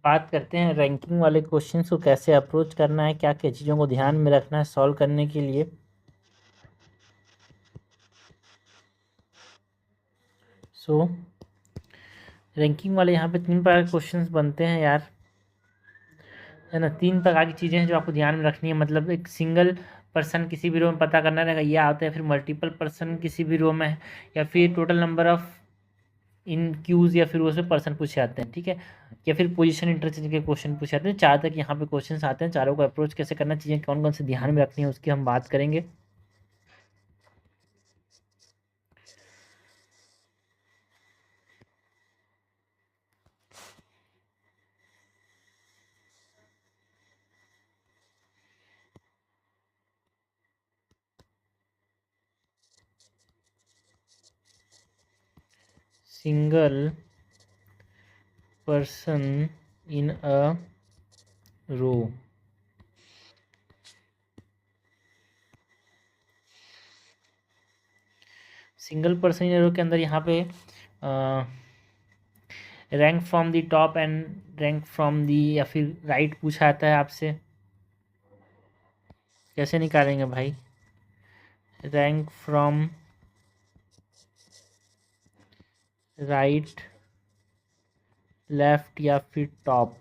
बात करते हैं रैंकिंग वाले क्वेश्चंस को कैसे अप्रोच करना है, क्या क्या चीज़ों को ध्यान में रखना है सॉल्व करने के लिए। सो रैंकिंग वाले यहाँ पे 3 प्रकार के क्वेश्चंस बनते हैं यार, है ना। 3 प्रकार की चीज़ें हैं जो आपको ध्यान में रखनी है। मतलब एक सिंगल पर्सन किसी भी रो में पता करना रहेगा, ये आता है। फिर मल्टीपल पर्सन किसी भी रो में है, या फिर total number of in queues, या फिर उसमें पर्सन पूछे जाते हैं, ठीक है। या फिर पोजीशन इंटरचेंज के क्वेश्चन पूछे जाते हैं। 4 तक यहाँ पे क्वेश्चंस आते हैं। चारों को अप्रोच कैसे करना, चीज़ें कौन कौन से ध्यान में रखनी है, उसकी हम बात करेंगे। Single person in a row. Single person in a row के अंदर यहाँ पे rank from the top and rank from the, या फिर राइट पूछा जाता है आपसे। कैसे निकालेंगे भाई? रैंक फ्रॉम राइट, लेफ्ट या फिर टॉप,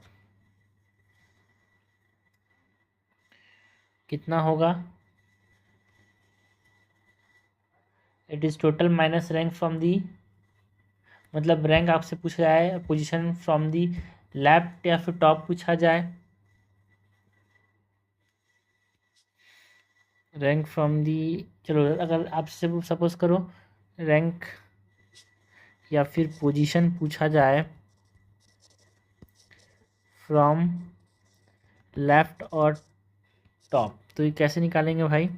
कितना होगा? It is total minus rank from दी, मतलब रैंक आपसे पूछा जाए, पोजीशन फ्रॉम दी लेफ्ट या फिर टॉप पूछा जाए। रैंक फ्रॉम दी, चलो अगर आपसे सपोज करो रैंक या फिर पोजीशन पूछा जाए फ्रॉम लेफ्ट और टॉप, तो ये कैसे निकालेंगे भाई?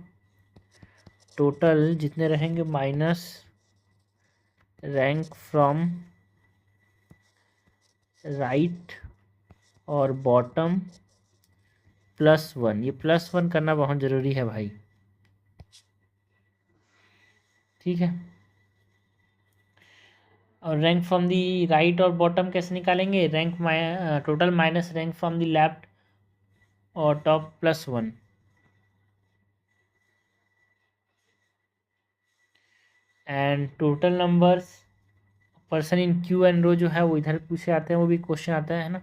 टोटल जितने रहेंगे माइनस रैंक फ्रॉम राइट और बॉटम +1। ये +1 करना बहुत ज़रूरी है भाई, ठीक है। और रैंक फ्रॉम दी राइट और बॉटम कैसे निकालेंगे? Rank total minus rank from the left और top +1। And total numbers person in queue and row जो है वो इधर पूछे आते हैं, वो भी क्वेश्चन आता है ना।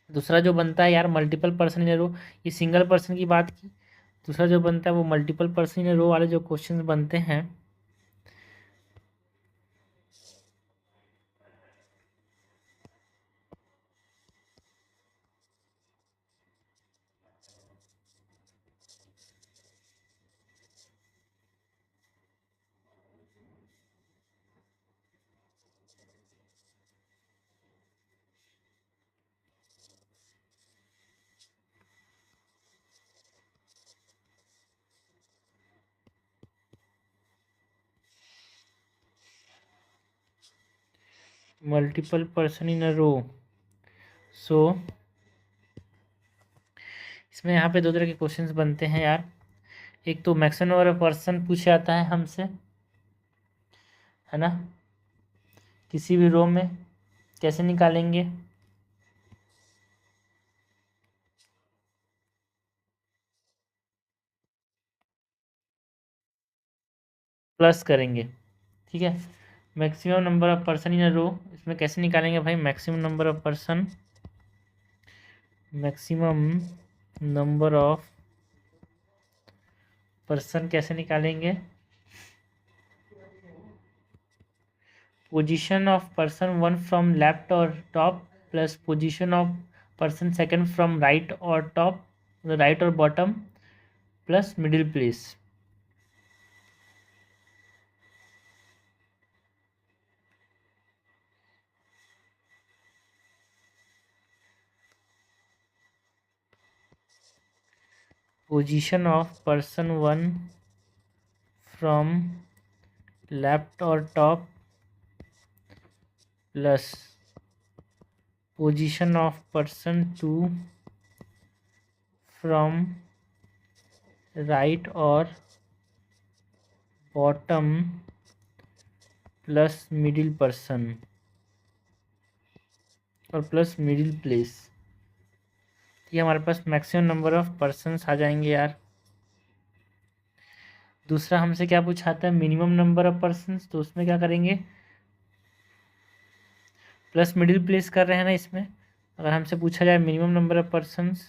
दूसरा जो बनता है यार मल्टीपल पर्सन इन रो, ये सिंगल पर्सन की बात की। दूसरा जो बनता है वो मल्टीपल पर्सन इन रो वाले जो क्वेश्चन बनते हैं। मल्टीपल पर्सन इन अ रो, सो इसमें यहाँ पे 2 तरह के क्वेश्चंस बनते हैं यार। एक तो मैक्सिमम नंबर ऑफ पर्सन पूछा जाता है हमसे, है ना, किसी भी रो में। कैसे निकालेंगे? प्लस करेंगे, ठीक है। Maximum number of person in a row, इसमें कैसे निकालेंगे भाई? Maximum number of person, maximum number of person कैसे निकालेंगे? Position of person 1 from left और top plus position of person second from right और टॉप, राइट और bottom plus middle place. Position of person 1 from left और top plus position of person 2 from right और bottom plus middle person. और plus middle place. ये हमारे पास maximum number of persons आ जाएंगे यार। दूसरा हमसे क्या पूछा था, मिनिमम नंबर ऑफ पर्सन्स, तो उसमें क्या करेंगे, प्लस मिडिल प्लेस कर रहे हैं ना इसमें। अगर हमसे पूछा जाए minimum number of persons,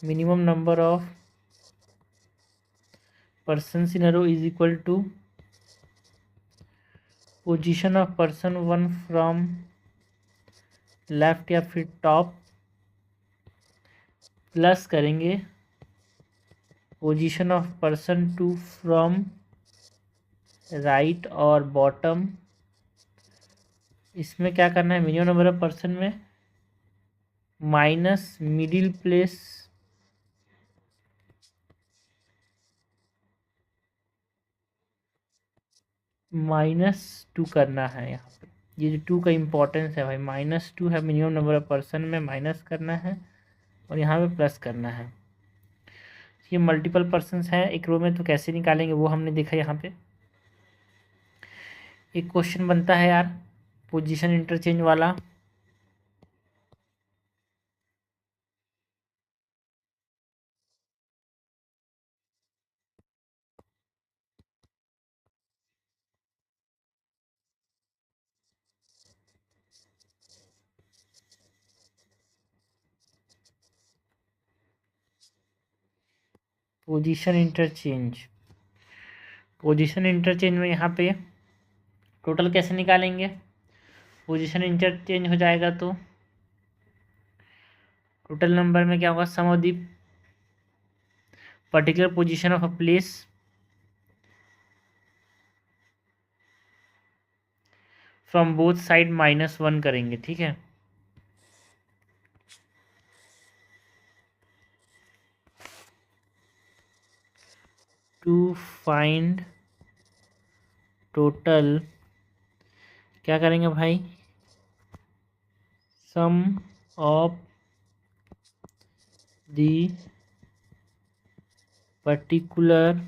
minimum number of persons in a row is equal to position of person one from left या फिर टॉप, प्लस करेंगे position of person two from right और बॉटम। इसमें क्या करना है, मिनिमम नंबर ऑफ पर्सन में minus middle place -2 करना है यहाँ पे। ये जो 2 का इम्पोर्टेंस है भाई, -2 है, मिनिमम नंबर ऑफ पर्सन में माइनस करना है और यहाँ पे प्लस करना है। ये मल्टीपल पर्सन्स हैं एक रो में, तो कैसे निकालेंगे वो हमने देखा यहाँ पे। एक क्वेश्चन बनता है यार पोजीशन इंटरचेंज वाला। पोजीशन इंटरचेंज में यहाँ पे टोटल कैसे निकालेंगे, पोजीशन इंटरचेंज हो जाएगा तो टोटल नंबर में क्या होगा, sum of the particular position of a place from both side -1 करेंगे, ठीक है। टू फाइंड टोटल क्या करेंगे भाई, sum of the particular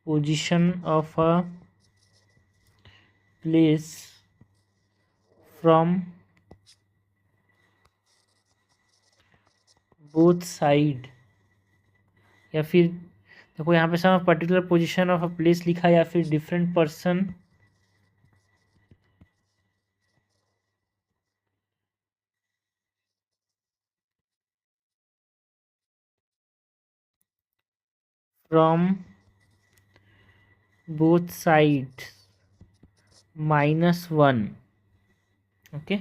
position of a place from both side, या फिर देखो यहाँ पे sum particular position of a place लिखा या फिर different person from both side -1, okay.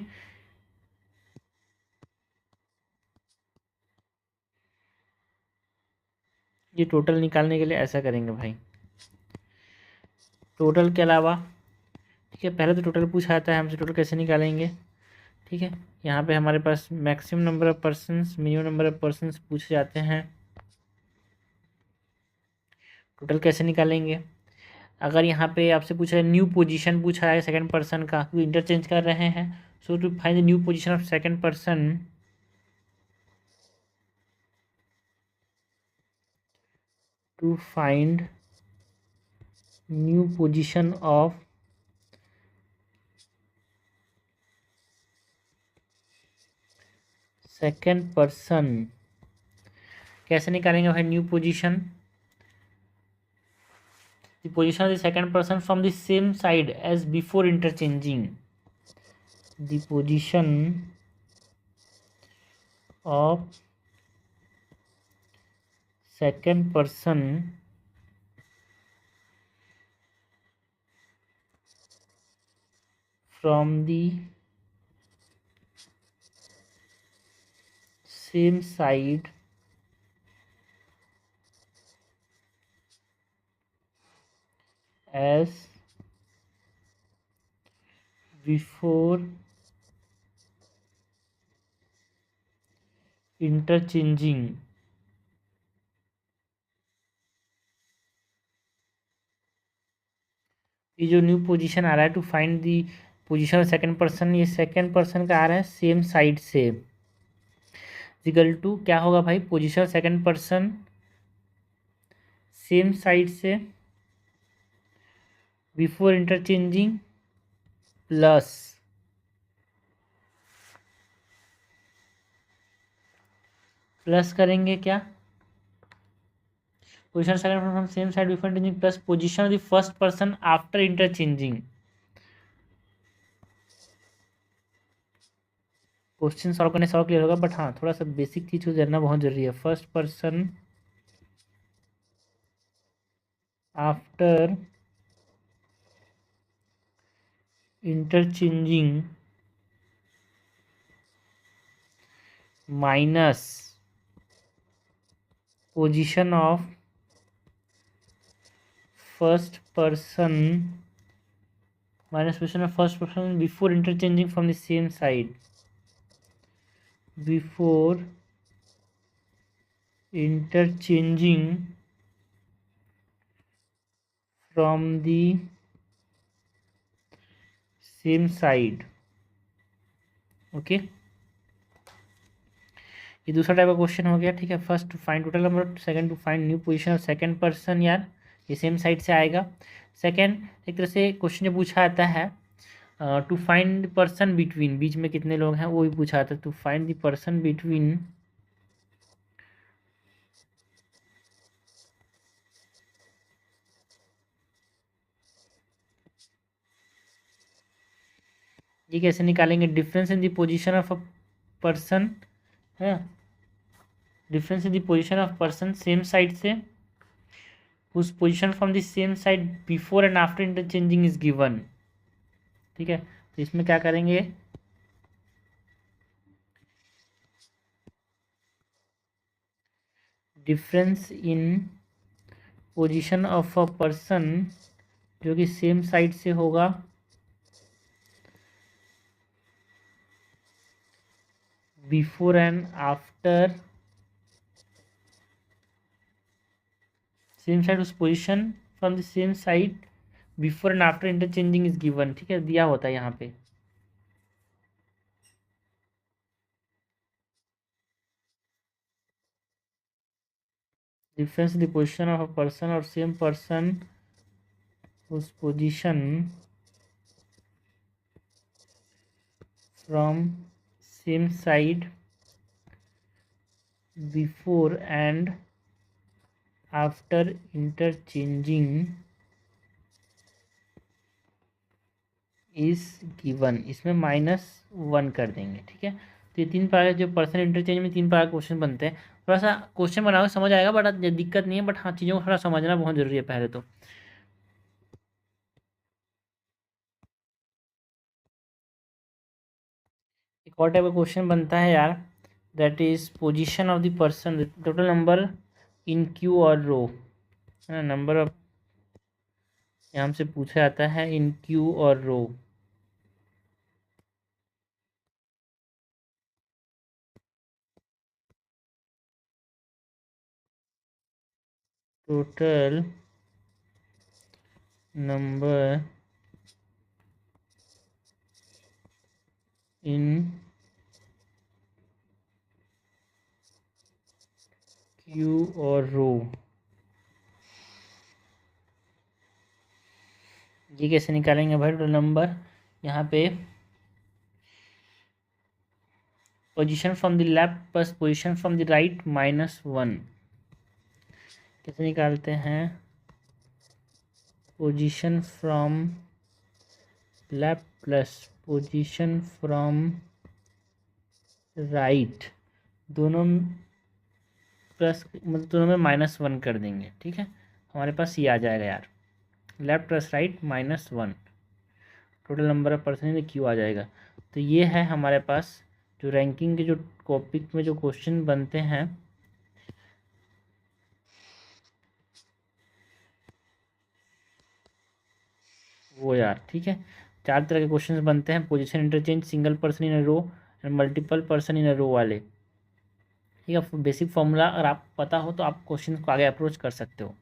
ये टोटल निकालने के लिए ऐसा करेंगे भाई, टोटल के अलावा, ठीक है, पहले तो टोटल पूछा जाता है हमसे, टोटल कैसे निकालेंगे, ठीक है। यहाँ पे हमारे पास maximum number of persons, minimum number of persons पूछे जाते हैं, टोटल कैसे निकालेंगे। अगर यहाँ पे आपसे पूछा है न्यू पोजीशन पूछा है सेकंड पर्सन का, तो इंटरचेंज कर रहे हैं, so to find the new position of second person, to find new position of second person, कैसे निकालेंगे भाई new position, the position of the second person from the same side as before interchanging, the position of second person from the same side as before interchanging, ये जो new position आ रहा है to find the position of second person, ये second person का आ रहा है सेम साइड से, इक्वल टू क्या होगा भाई, position second person same side से बिफोर इंटरचेंजिंग प्लस करेंगे क्या, position second from same side before interchanging plus position of the first person after interchanging. Question solve करने से और क्लियर होगा, बट हाँ थोड़ा सा बेसिक चीज को जानना बहुत जरूरी है। First person after interchanging minus position of first person minus position of first person before interchanging from the same side, before interchanging from the same side। Okay, ये दूसरा टाइप का क्वेश्चन हो गया। ठीक है, first to find total number, second to find new position of second person. यार ये same side से आएगा। सेकंड एक तरह से क्वेश्चन जो पूछा आता है टू फाइंड पर्सन बिटवीन, बीच में कितने लोग हैं वो भी पूछा था। To find the person between ये कैसे निकालेंगे, difference in the position of a person है, difference in the position of person same side से, whose position from the same side before and after interchanging is given। ठीक है, तो इसमें क्या करेंगे, difference in position of a person जो कि सेम साइड से होगा before and after, same side उस position from the same side before and after interchanging is given. ठीक है, दिया होता है यहाँ पे। Difference in the position of a person और सेम पर्सन उस position from same side before and after interchanging is given. इसमें -1 कर देंगे। ठीक है, तो ये तीन प्रकार जो पर्सन इंटरचेंज में तीन प्रकार क्वेश्चन बनते हैं। थोड़ा सा क्वेश्चन बनाओ समझ आएगा, बट दिक्कत नहीं है, बट हाँ चीज़ों को थोड़ा समझना बहुत जरूरी है पहले तो। एक और टाइप का क्वेश्चन बनता है यार, that is position of the person total number in Q और रो, है ना, नंबर ऑफ यहाँ से पूछा जाता है इन क्यू और रो। टोटल नंबर इन क्यू और रो, ये कैसे निकालेंगे भाई, टोटल नंबर यहाँ पे position from the left plus position from the right -1। कैसे निकालते हैं, position from left plus position from right, दोनों प्लस मतलब दोनों में -1 कर देंगे। ठीक है, हमारे पास ये आ जाएगा यार, left plus right -1, total number of person in queue आ जाएगा। तो ये है हमारे पास जो रैंकिंग के जो टॉपिक में जो क्वेश्चन बनते हैं वो यार। ठीक है, चार तरह के क्वेश्चंस बनते हैं, position interchange, single person in a row and multiple person in a row वाले। ठीक है, बेसिक फॉर्मूला अगर आप पता हो तो आप क्वेश्चन को आगे अप्रोच कर सकते हो।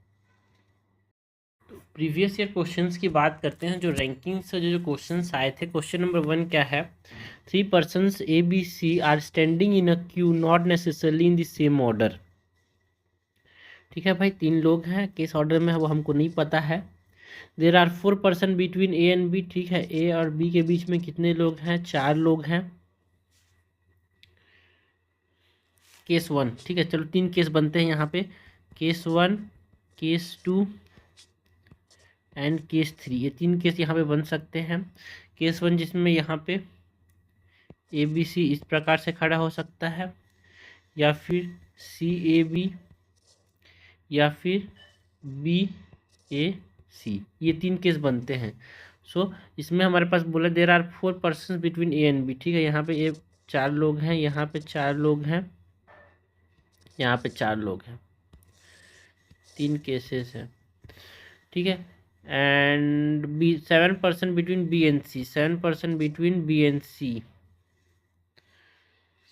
प्रीवियस ईयर क्वेश्चंस की बात करते हैं, जो रैंकिंग से जो क्वेश्चंस आए थे। क्वेश्चन नंबर 1 क्या है, 3 persons A B C are standing in a queue not necessarily in the same order. ठीक है भाई, 3 लोग हैं, किस ऑर्डर में है वो हमको नहीं पता है, there are 4 person between A and B, ठीक है, ए और बी के बीच में कितने लोग हैं, 4 लोग हैं। केस 1, ठीक है, चलो 3 केस बनते हैं यहाँ पे, केस 1, केस 2 एंड केस 3, ये 3 केस यहाँ पे बन सकते हैं। केस 1 जिसमें यहाँ पे ए बी सी इस प्रकार से खड़ा हो सकता है, या फिर सी ए बी, या फिर बी ए सी, ये 3 केस बनते हैं। सो इसमें हमारे पास बोला there are 4 person between A and B, ठीक है, यहाँ पे ए 4 लोग हैं, यहाँ पे 4 लोग हैं, यहाँ पे 4 लोग हैं, 3 केसेस हैं, ठीक है। And B 7 person between B and C, 7 person between B and C,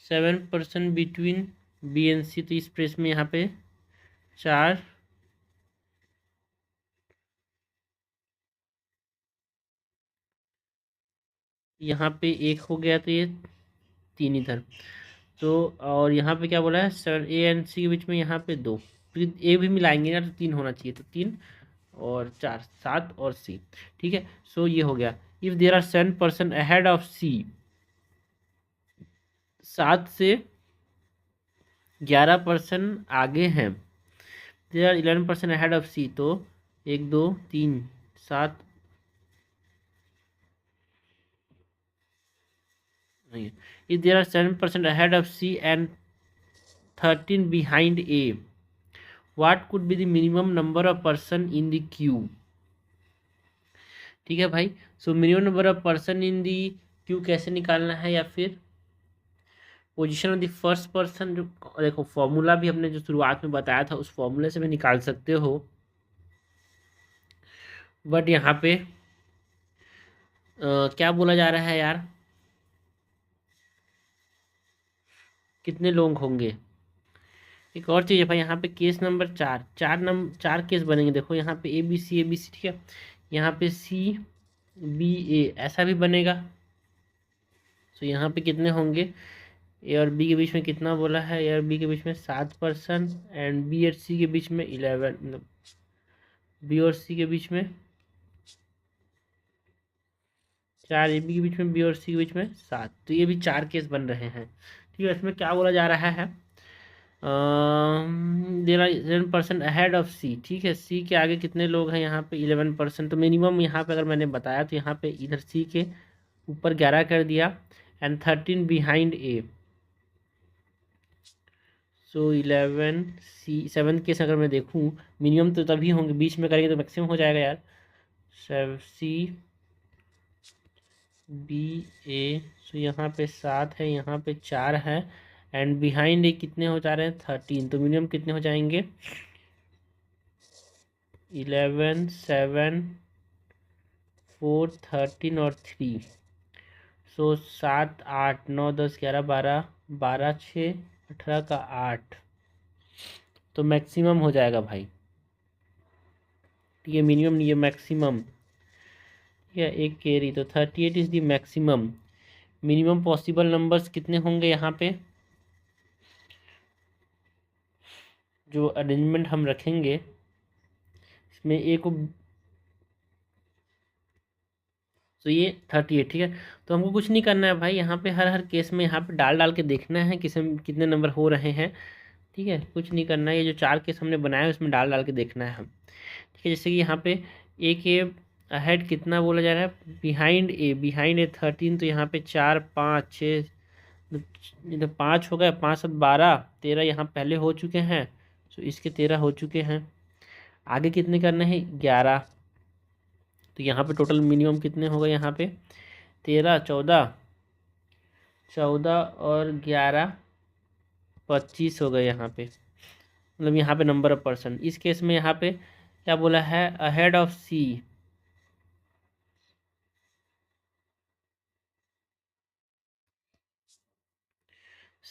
7 person between B and C, तो इस प्लेस में यहाँ पे 4, यहाँ पे 1 हो गया, तो ये 3 इधर, तो और यहाँ पे क्या बोला है, सर ए एंड सी के बीच में यहाँ पे 2, फिर ए भी मिलाएंगे ना तो 3 होना चाहिए, तो 3 और 4, 7 और सी, ठीक है। सो ये हो गया, if there are 7 person ahead of C, 7 से 11 पर्सन आगे हैं, there are 11 person ahead of C, तो 1 2 3 7, नहीं, if there are 7 person ahead of C and 13 behind A, what could be the minimum number of person in the queue, ठीक है भाई। So minimum number of person in the queue कैसे निकालना है, या फिर position of the first person, जो देखो फॉर्मूला भी हमने जो शुरुआत में बताया था उस फॉर्मूले से भी निकाल सकते हो, बट यहाँ पे क्या बोला जा रहा है यार, कितने लोग होंगे। एक और चीज़ है भाई, यहाँ पे केस नंबर 4, 4 केस बनेंगे, देखो यहाँ पे ए बी सी, ठीक है, यहाँ पे सी बी ए ऐसा भी बनेगा। तो यहाँ पे कितने होंगे, ए और बी के बीच में कितना बोला है, ए और बी के बीच में 7 पर्सन, एंड बी और सी के बीच में 11, मतलब बी और सी के बीच में 4, ए बी के बीच में, बी और सी के बीच में 7, तो ये भी 4 केस बन रहे हैं, ठीक है। इसमें क्या बोला जा रहा है, देर आर 11% अहेड ऑफ सी, ठीक है, सी के आगे कितने लोग हैं, यहाँ पे 11%, तो मिनिमम यहाँ पे अगर मैंने बताया तो यहाँ पे इधर सी के ऊपर 11 कर दिया, and 13 behind A, so 11 C, 7 case अगर मैं देखूँ, मिनिमम तो तभी होंगे, बीच में करेंगे तो मैक्सिमम हो जाएगा यार, सी बी ए, सो यहाँ पे 7 है, यहाँ पे 4 है, एंड बिहाइंड ए कितने हो जा रहे हैं, 13, तो मिनिमम कितने हो जाएंगे, 11 7 4 13 और 3, सो 7 8 9 10 11 12 12 6 18 का 8, तो मैक्सिमम हो जाएगा भाई, ये मिनिमम नहीं, ये मैक्सिमम, या एक कैरी, तो 38 is the maximum. Minimum possible numbers कितने होंगे यहाँ पे, जो अरेंजमेंट हम रखेंगे इसमें ए को, तो ये 38, ठीक है। तो हमको कुछ नहीं करना है भाई, यहाँ पे हर केस में यहाँ पे डाल डाल के देखना है कितने नंबर हो रहे हैं, ठीक है, कुछ नहीं करना है, ये जो 4 केस हमने बनाया है उसमें डाल डाल के देखना है हम, ठीक है। जैसे कि यहाँ पे ए के अहेड कितना बोला जा रहा है, बिहाइंड ए 13, तो यहाँ पे 4 5 6, इधर 5 हो गया, 5 7 12 13 यहाँ पहले हो चुके हैं, तो इसके 13 हो चुके हैं, आगे कितने करने हैं, 11, तो यहाँ पे टोटल मिनिमम कितने हो गए, यहाँ पे 13 14 14 और 11 25 हो गए यहाँ पे, मतलब यहाँ पे नंबर ऑफ पर्सन, इस केस में यहाँ पे क्या बोला है, ahead of C,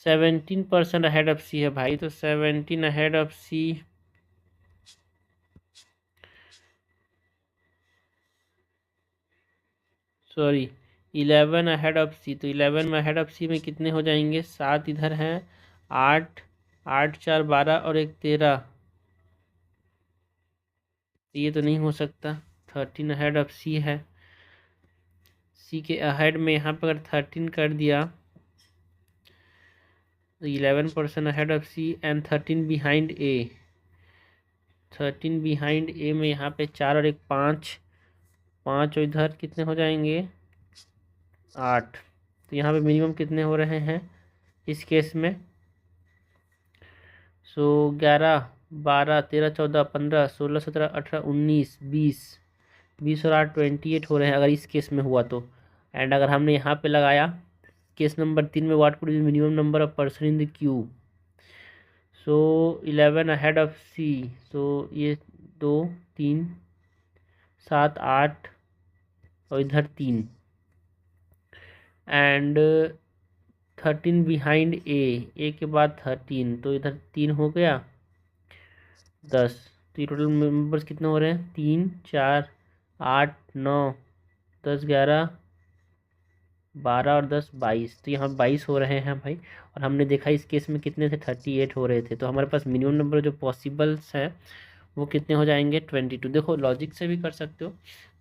seventeen percent ahead of C है भाई, तो 17 ahead of C, sorry 11 ahead of C, तो 11 में अहेड ऑफ सी में कितने हो जाएंगे, 7 इधर हैं, 8 8 4 12 और एक 13, ये तो नहीं हो सकता, 13 अहेड ऑफ सी है। सी के अहेड में यहाँ पर अगर 13 कर दिया तो 11% ahead of C and 13 behind A. 13 behind A में यहाँ पे 4 और 1 5, 5 और इधर कितने हो जाएंगे 8। तो यहाँ पे मिनिमम कितने हो रहे हैं इस केस में। सो 11 12 13 14 15 16 17 18 19 20, 20 और 8 28 हो रहे हैं अगर इस केस में हुआ तो। एंड अगर हमने यहाँ पे लगाया केस नंबर 3 में what could be minimum number of person in the queue. So 11 ahead of C. So ये 2 3 7 8 और इधर 3 एंड 13 बिहाइंड ए के बाद 13 तो इधर 3 हो गया 10। तो ये टोटल मेंबर्स कितने हो रहे हैं 3 4 8 9 10 11 12 और 10 22। तो यहाँ 22 हो रहे हैं भाई। और हमने देखा इस केस में कितने थे 38 हो रहे थे। तो हमारे पास मिनिमम नंबर जो पॉसिबल्स है वो कितने हो जाएंगे 22। देखो लॉजिक से भी कर सकते हो।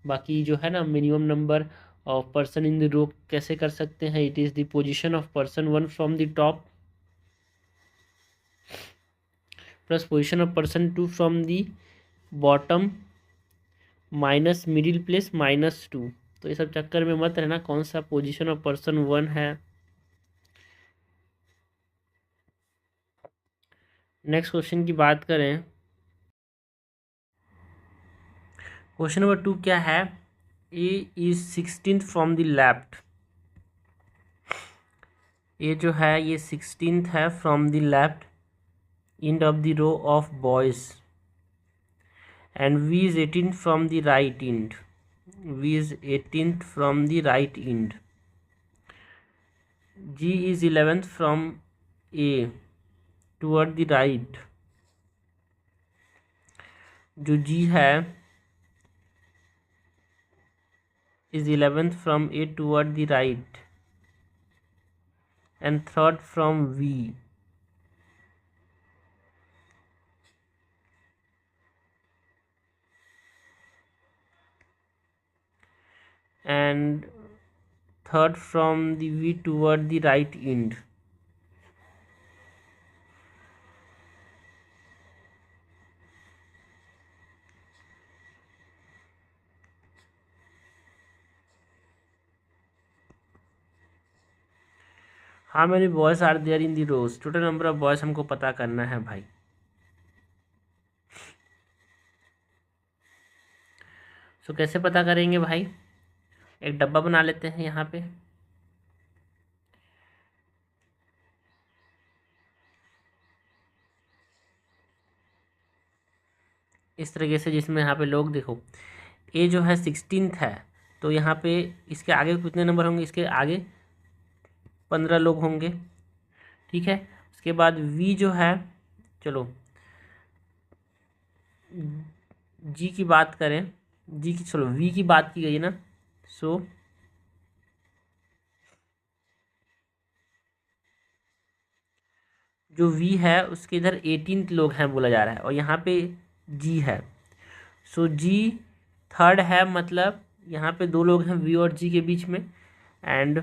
बाकी जो है ना minimum number of person in the row कैसे कर सकते हैं, it is the position of person 1 from the top plus position of person 2 from the bottom minus middle place -2। तो ये सब चक्कर में मत रहना कौन सा पोजीशन ऑफ पर्सन 1 है। नेक्स्ट क्वेश्चन की बात करें, क्वेश्चन नंबर 2 क्या है, A is 16th from the left. A जो है ये 16th है from the left end of the row of boys and V is 18th from the right end. V is 18th from the right end. G is 11th from A toward the right. जो G है is 11th from A toward the right and third from V. And third from the V toward the right end. How many boys are there in the rows? Total number of boys हमको पता करना है भाई। सो कैसे पता करेंगे भाई, एक डब्बा बना लेते हैं यहाँ पे। इस तरीके से जिसमें यहाँ पे लोग देखो ए जो है 16th है तो यहाँ पे इसके आगे कितने नंबर होंगे, इसके आगे 15 लोग होंगे। ठीक है, उसके बाद वी जो है, चलो जी की बात करें, जी की चलो वी की बात की गई है ना। सो जो वी है उसके इधर 18th लोग हैं बोला जा रहा है और यहाँ पे जी है। सो जी थर्ड है, मतलब यहाँ पे 2 लोग हैं वी और जी के बीच में एंड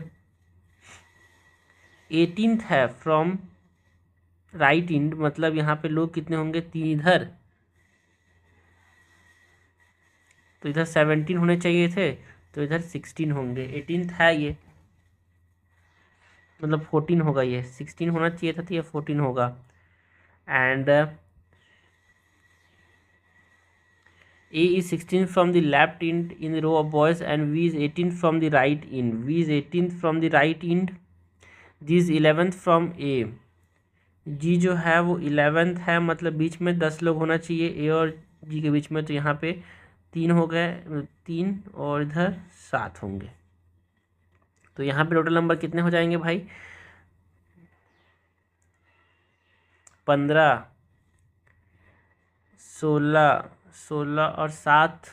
18th है फ्रॉम राइट एंड, मतलब यहाँ पे लोग कितने होंगे 3 इधर। तो इधर 17 होने चाहिए थे तो इधर 16 होंगे। 18th है ये, मतलब 14 होगा, ये 16 होना चाहिए था तो ये 14 होगा। And A is 16 from the left end in the row of boys and V is 18 from the right end. V is 18th from the right end. G is 11th from A. G जो है वो 11th है, मतलब बीच में 10 लोग होना चाहिए A और G के बीच में। तो यहाँ पे 3 हो गए, 3 और इधर 7 होंगे। तो यहाँ पे टोटल नंबर कितने हो जाएंगे भाई 15 16 और 7,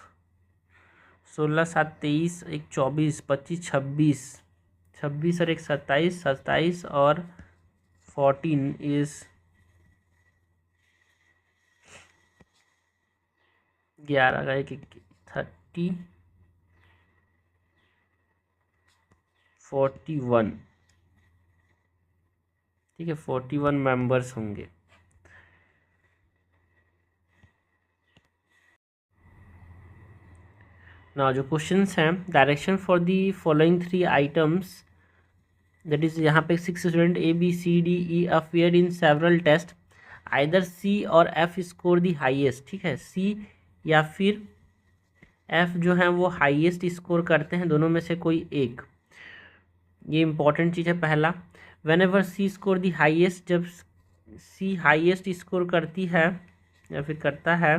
16 7 23, एक 24 25 26, 26 और एक 27, 27 और 14 इज 11 का एक 41, ठीक है, 41 मेंबर्स होंगे। ना जो क्वेश्चंस हैं, direction for the following 3 items, that is यहाँ पे 6 student ABCDE appear in several test, either C or F score the highest, ठीक है, C या फिर F जो है वो हाईएस्ट स्कोर करते हैं, दोनों में से कोई एक। ये इंपॉर्टेंट चीज़ है पहला। When ever C score the highest, जब C हाईएस्ट स्कोर करती है या फिर करता है,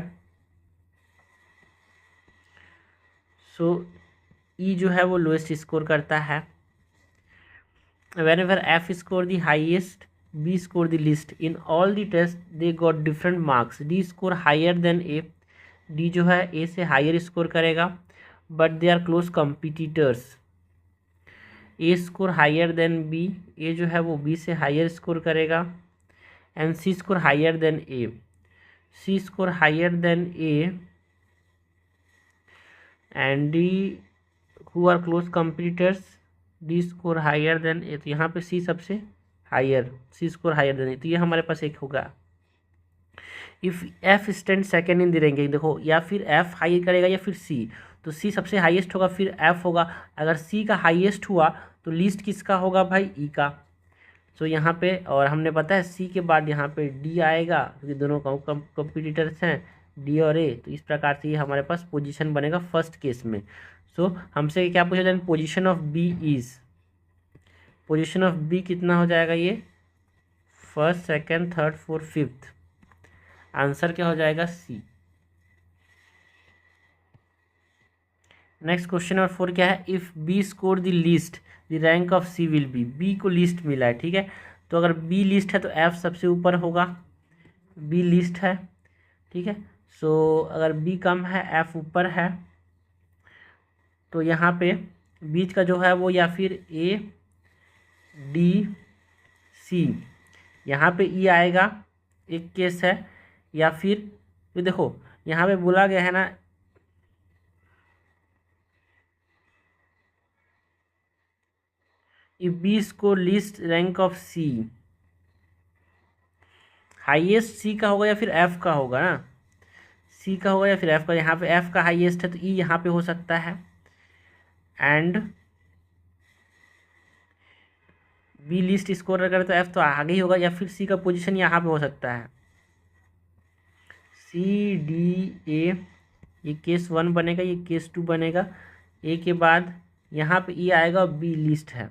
सो E जो है वो लोएस्ट स्कोर करता है। whenever F score the highest, B score the least, in all the tests they got different marks, D score higher than A, D जो है A से higher score करेगा, but they are close competitors, A score higher than B, A जो है वो B से higher score करेगा, and C score higher than A, C score higher than A, and D who are close competitors, D score higher than A, तो यहाँ पे C सबसे higher, C score higher than A, तो ये हमारे पास एक होगा। If F stand second in the ranking, देखो या फिर F हाई करेगा या फिर C, तो C सबसे हाईएस्ट होगा फिर F होगा, अगर C का हाईएस्ट हुआ तो लीस्ट किसका होगा भाई, E का। सो यहाँ पे, और हमने पता है C के बाद यहाँ पे D आएगा क्योंकि दोनों कॉम्पिटिटर्स हैं D और A, तो इस प्रकार से ये हमारे पास पोजीशन बनेगा फर्स्ट केस में। सो हमसे क्या पूछा जाए, position of B is, position of B कितना हो जाएगा, ये first second third fourth fifth, answer क्या हो जाएगा, C। नेक्स्ट क्वेश्चन नंबर 4 क्या है, if B score the list the rank of C will be, B को लिस्ट मिला है, ठीक है, तो अगर B लिस्ट है तो F सबसे ऊपर होगा, B लिस्ट है, ठीक है। सो अगर B कम है F ऊपर है, तो यहाँ पे बीच का जो है वो या फिर ADC, यहाँ पे E आएगा, एक केस है, या फिर ये देखो यहाँ पे बोला गया है ना, if B score list rank of C, highest C का होगा या फिर F का होगा ना, C का होगा या फिर F का, यहाँ पे F का हाईएस्ट है तो E यहाँ पे हो सकता है, एंड B लिस्ट स्कोर अगर तो F तो आगे ही होगा, या फिर C का पोजीशन यहाँ पे हो सकता है, CDA, ये केस 1 बनेगा, ये केस 2 बनेगा, A के बाद यहाँ पे E आएगा और B लिस्ट है,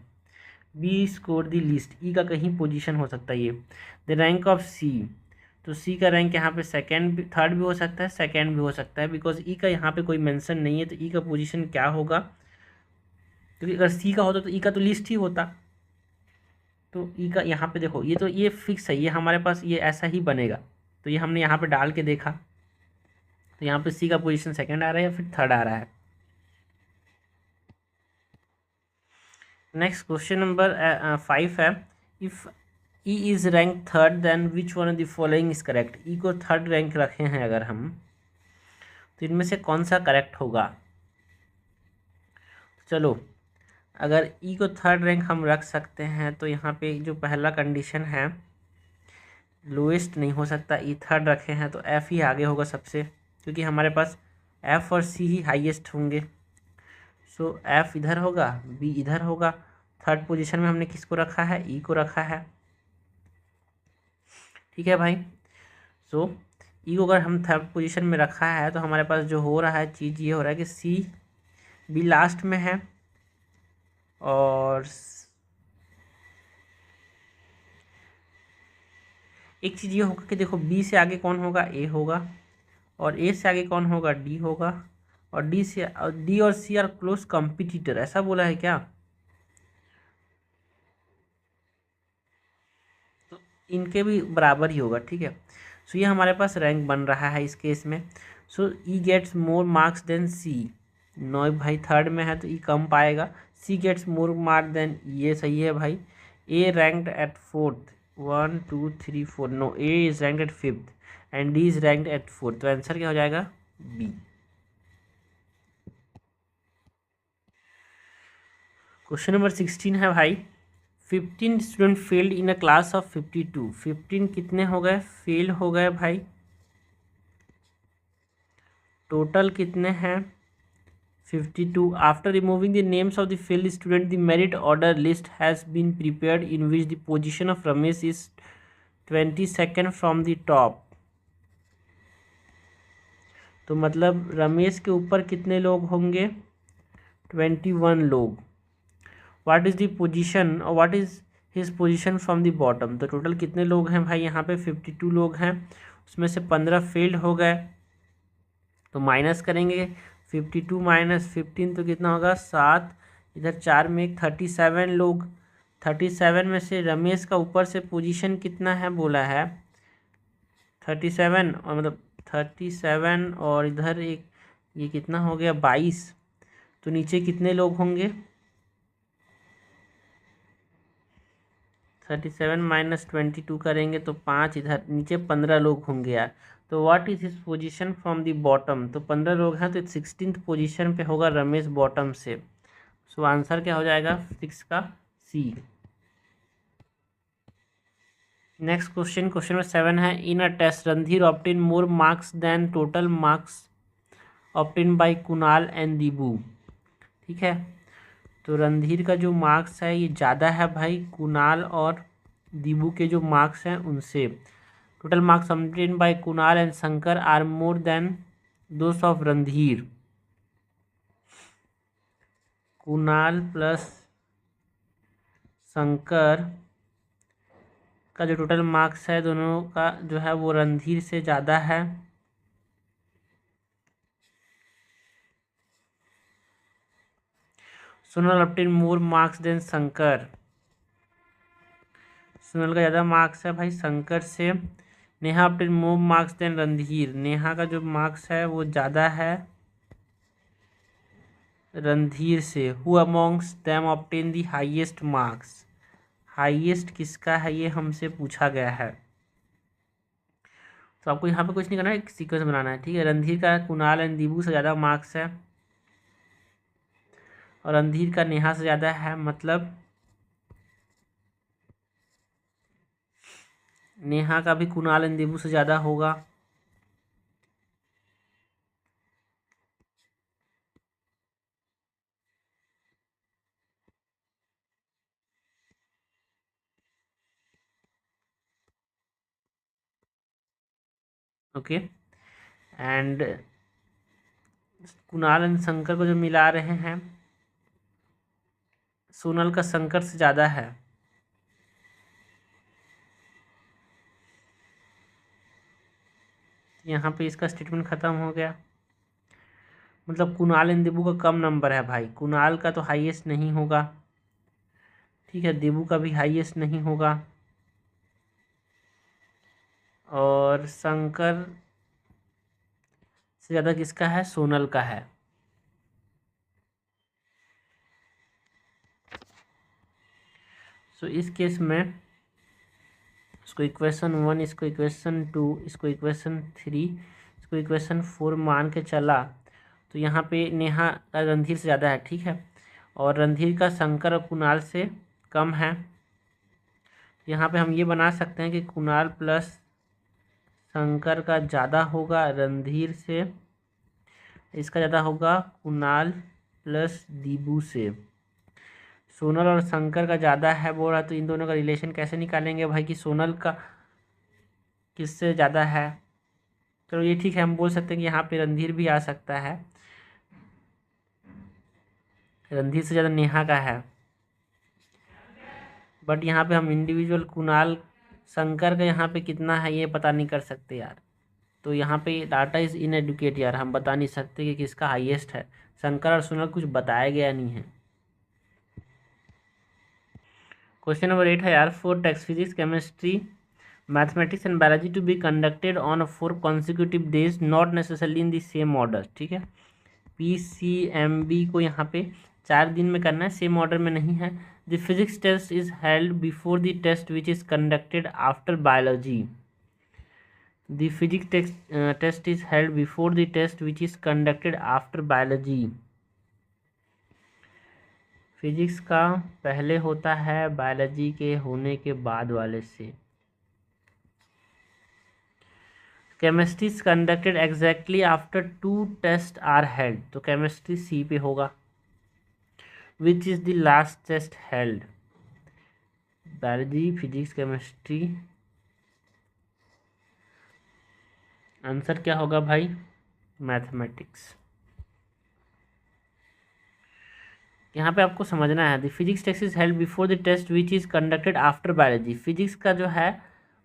B स्कोर दी लिस्ट, E का कहीं पोजीशन हो सकता है ये। द रैंक ऑफ C, तो C का रैंक यहाँ पे सेकेंड भी, थर्ड भी हो सकता है, सेकेंड भी हो सकता है, बिकॉज E का यहाँ पे कोई मेंशन नहीं है, तो E का पोजीशन क्या होगा, क्योंकि अगर C का होता तो E का तो लिस्ट ही होता, तो E का यहाँ पे देखो, ये तो ये फिक्स है, ये हमारे पास ये ऐसा ही बनेगा, तो ये हमने यहाँ पे डाल के देखा, तो यहाँ पे C का पोजीशन सेकेंड आ रहा है या फिर थर्ड आ रहा है। नेक्स्ट क्वेश्चन नंबर 5 है, if E is rank third then which one of the following is correct, E को थर्ड रैंक रखे हैं अगर हम, तो इनमें से कौन सा करेक्ट होगा। चलो अगर E को थर्ड रैंक हम रख सकते हैं, तो यहाँ पे जो पहला कंडीशन है, लोएस्ट नहीं हो सकता, E थर्ड रखे हैं तो F ही आगे होगा सबसे, क्योंकि हमारे पास F और C ही हाईएस्ट होंगे। सो F इधर होगा, B इधर होगा, थर्ड पोजीशन में हमने किसको रखा है, E को रखा है, ठीक है भाई। सो E को अगर हम थर्ड पोजीशन में रखा है, तो हमारे पास जो हो रहा है चीज़ ये हो रहा है कि C B लास्ट में है, और एक चीज़ ये होगा कि देखो B से आगे कौन होगा, A होगा, और A से आगे कौन होगा, D होगा, और D और C आर क्लोज कंपिटिटर, ऐसा बोला है क्या, तो इनके भी बराबर ही होगा, ठीक है। सो ये हमारे पास रैंक बन रहा है इस केस में। So E gets more marks than C, no भाई थर्ड में है तो E कम पाएगा, C gets more mark than, ये सही है भाई। A ranked at fourth, 1 2 3 4, no, A is ranked at fifth and D is ranked at fourth, तो आंसर क्या हो जाएगा, B। क्वेश्चन नंबर 16 है भाई, 15 student failed in a class of 52। 15 कितने हो गए, फेल हो गए भाई। टोटल कितने हैं, 52। After removing the names of the failed student the merit order list has been prepared in which the position of Ramesh is 22nd from the top. तो मतलब रमेश के ऊपर कितने लोग होंगे, 21 लोग। व्हाट इज़ द पोजीशन और what is his position from the bottom. तो टोटल कितने लोग हैं भाई, यहाँ पे 52 लोग हैं, उसमें से 15 फेल्ड हो गए, तो माइनस करेंगे 52 माइनस 15 तो कितना होगा 7, इधर 4 में 37 लोग। 37 में से रमेश का ऊपर से पोजीशन कितना है बोला है 37, और मतलब 37 और इधर एक ये कितना हो गया 22, तो नीचे कितने लोग होंगे 37 माइनस 22 करेंगे तो 5, इधर नीचे 15 लोग होंगे यार। तो what is his position from the bottom, तो 15 लोग हैं तो 16th पोजीशन पे होगा रमेश बॉटम से। सो आंसर क्या हो जाएगा 6 का C. Next question, question number 7 है, in a test Randhir obtain more marks than total marks obtain by Kunal and Dibu. ठीक है, तो रणधीर का जो मार्क्स है ये ज़्यादा है भाई कुणाल और दीबू के जो मार्क्स हैं उनसे। Total marks obtain by Kunal and Shankar are more than those of Randhir. Kunal plus Shankar का जो टोटल मार्क्स है दोनों का जो है वो रणधीर से ज़्यादा है। Sonal obtain more marks than Shankar, Sonal का ज़्यादा मार्क्स है भाई शंकर से। Neha obtain more marks than Randhir, Neha का जो मार्क्स है वो ज़्यादा है रणधीर से। Who amongst them obtain the highest marks, highest किसका है ये हमसे पूछा गया है। तो आपको यहाँ पे कुछ नहीं करना है, एक सीक्वेंस बनाना है। ठीक है, रणधीर का कुणाल एंड दीबू से ज़्यादा मार्क्स है और रणधीर का नेहा से ज़्यादा है, मतलब नेहा का भी कुणाल एंड दीबू से ज़्यादा होगा। Okay, and Kunal and Shankar को जो मिला रहे हैं सोनल का शंकर से ज़्यादा है। यहाँ पे इसका स्टेटमेंट ख़त्म हो गया, मतलब कुणाल एंड देबू का कम नंबर है भाई, कुणाल का तो हाईएस्ट नहीं होगा। ठीक है, देबू का भी हाईएस्ट नहीं होगा और शंकर से ज़्यादा किसका है, सोनल का है। सो इस केस में इसको इक्वेशन 1, इसको इक्वेशन 2, इसको इक्वेशन 3, इसको इक्वेशन 4 मान के चला तो यहाँ पे नेहा का रणधीर से ज़्यादा है। ठीक है, और रणधीर का शंकर और कुणाल से कम है। यहाँ पे हम ये बना सकते हैं कि कुणाल प्लस शंकर का ज़्यादा होगा रणधीर से, इसका ज़्यादा होगा कुणाल प्लस दीबू से। सोनल और शंकर का ज़्यादा है बोल रहा, तो इन दोनों का रिलेशन कैसे निकालेंगे भाई कि सोनल का किससे ज़्यादा है। चलो ये ठीक है, हम बोल सकते हैं कि यहाँ पे रणधीर भी आ सकता है, रणधीर से ज़्यादा नेहा का है। बट यहाँ पे हम इंडिविजुअल कुणाल शंकर का यहाँ पे कितना है ये पता नहीं कर सकते यार। तो यहाँ पे डाटा इज़ इनएडुकेट यार, हम बता नहीं सकते कि किसका हाईएस्ट है। शंकर और सोनल कुछ बताया गया नहीं है। क्वेश्चन नंबर 8 है यार, 4 tests physics chemistry mathematics and biology to be conducted on 4 consecutive days not necessarily in the same order. ठीक है, PCMB को यहाँ पे 4 दिन में करना है, सेम ऑर्डर में नहीं है। The physics test is held before the test which is conducted after biology. The physics test is held before the test which is conducted after biology. Physics का पहले होता है बायोलॉजी के होने के बाद वाले से। Chemistry is conducted exactly after 2 test are held, तो केमिस्ट्री सी पे होगा। Which is the last test held, biology, physics, chemistry. Answer क्या होगा भाई, मैथमेटिक्स। यहाँ पे आपको समझना है, the physics test is held before the test which is conducted after biology. Physics का जो है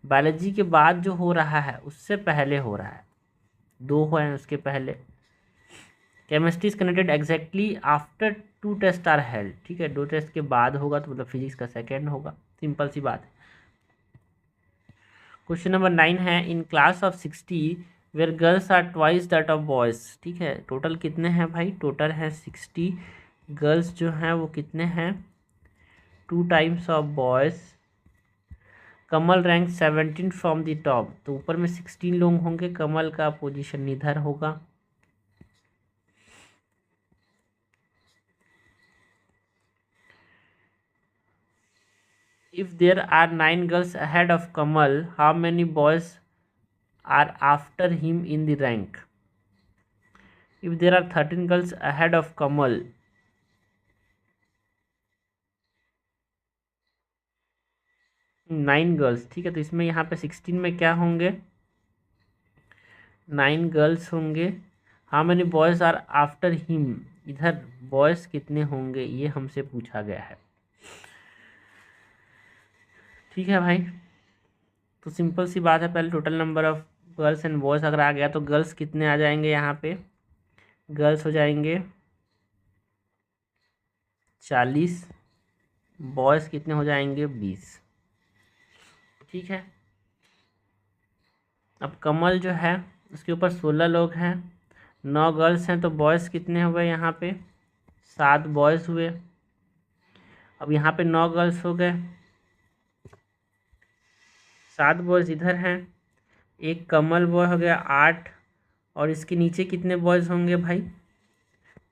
बायोलॉजी के बाद जो हो रहा है उससे पहले हो रहा है, 2 हैं उसके पहले। Chemistry is conducted exactly after 2 test are held, ठीक है, 2 टेस्ट के बाद होगा तो मतलब फिजिक्स का सेकेंड होगा, सिंपल सी बात है। क्वेश्चन नंबर 9 है, in class of 60 where girls are twice that of boys, ठीक है। टोटल कितने हैं भाई, टोटल है 60, गर्ल्स जो हैं वो कितने हैं, 2 times of boys. Kamal rank 17 from the top, तो ऊपर में 16 लोग होंगे, कमल का पोजीशन इधर होगा। If there are 9 girls ahead of Kamal, how many boys are after him in the rank? If there are 13 girls ahead of Kamal, 9 girls, ठीक है, तो इसमें यहाँ पे 16 में क्या होंगे, 9 गर्ल्स होंगे। How many boys are after him, इधर बॉयज़ कितने होंगे ये हमसे पूछा गया है, ठीक है भाई। तो सिंपल सी बात है, पहले total number of girls and boys अगर आ गया तो गर्ल्स कितने आ जाएंगे, यहाँ पे गर्ल्स हो जाएंगे 40, बॉयज़ कितने हो जाएंगे 20, ठीक है। अब कमल जो है उसके ऊपर 16 लोग हैं, 9 गर्ल्स हैं, तो बॉयज़ कितने हुए यहाँ पे 7 बॉयज़ हुए। अब यहाँ पे 9 गर्ल्स हो गए, 7 बॉयज़ इधर हैं, एक कमल बॉय हो गया 8, और इसके नीचे कितने बॉयज़ होंगे भाई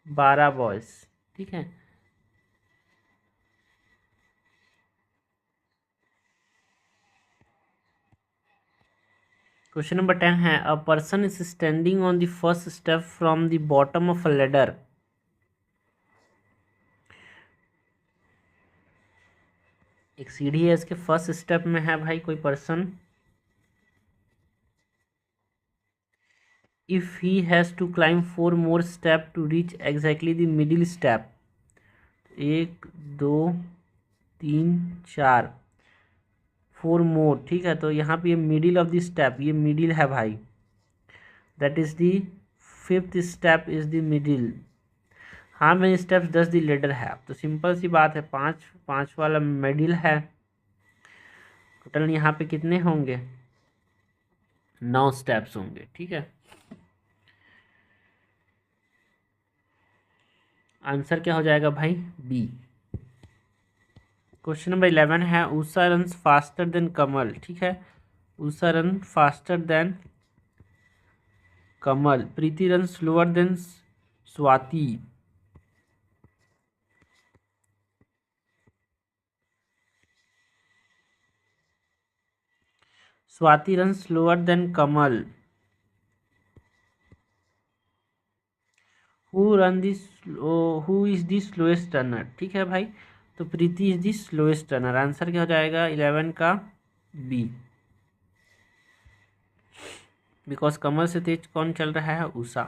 12 बॉयज़, ठीक है। क्वेश्चन नंबर 10 है, a person is standing on the first step from the bottom of a ladder. एक सीढ़ी है, इसके फर्स्ट स्टेप में है भाई कोई person. If he has to climb 4 more step to reach exactly the middle step, 1 2 3 4 4 more, ठीक है। तो यहाँ पे ये मिडिल ऑफ द स्टेप, ये मिडिल है भाई, that is the 5th step is the middle. हाँ many steps does the ladder है, तो सिंपल सी बात है, 5 वाला मिडिल है। टोटल यहाँ पे कितने होंगे 9 स्टेप्स होंगे, ठीक है। आंसर क्या हो जाएगा भाई, बी। क्वेश्चन नंबर 11 है, Usha run faster than Kamal, ठीक है। Usha run faster than Kamal, Preeti run slower than Swati. Swati run slower than Kamal. Who is the slowest runner, ठीक है भाई, तो Preeti is the slowest runner. Answer क्या हो जाएगा 11 का बी, बिकॉज कमल से तेज कौन चल रहा है, उषा।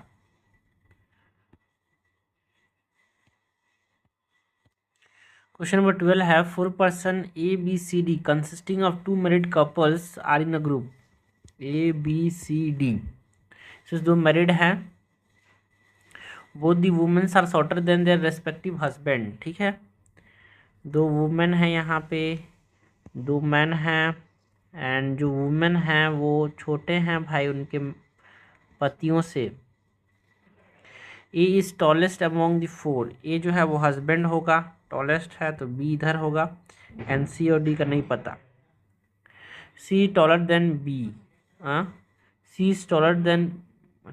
क्वेश्चन नंबर 12 है, 4 person ABCD consisting of 2 married couples are in a group. ABCD, इसमें 2 मैरिड हैं, both the womens are shorter than their respective husband, ठीक है। 2 वुमेन हैं यहाँ पे, 2 मैन हैं, एंड जो वुमेन हैं वो छोटे हैं भाई उनके पतियों से। ए इज टॉलेस्ट अमोंग द 4, ए जो है वो हस्बैंड होगा, टॉलेस्ट है, तो बी इधर होगा, एंड सी और डी का नहीं पता। C taller than B, C is taller than,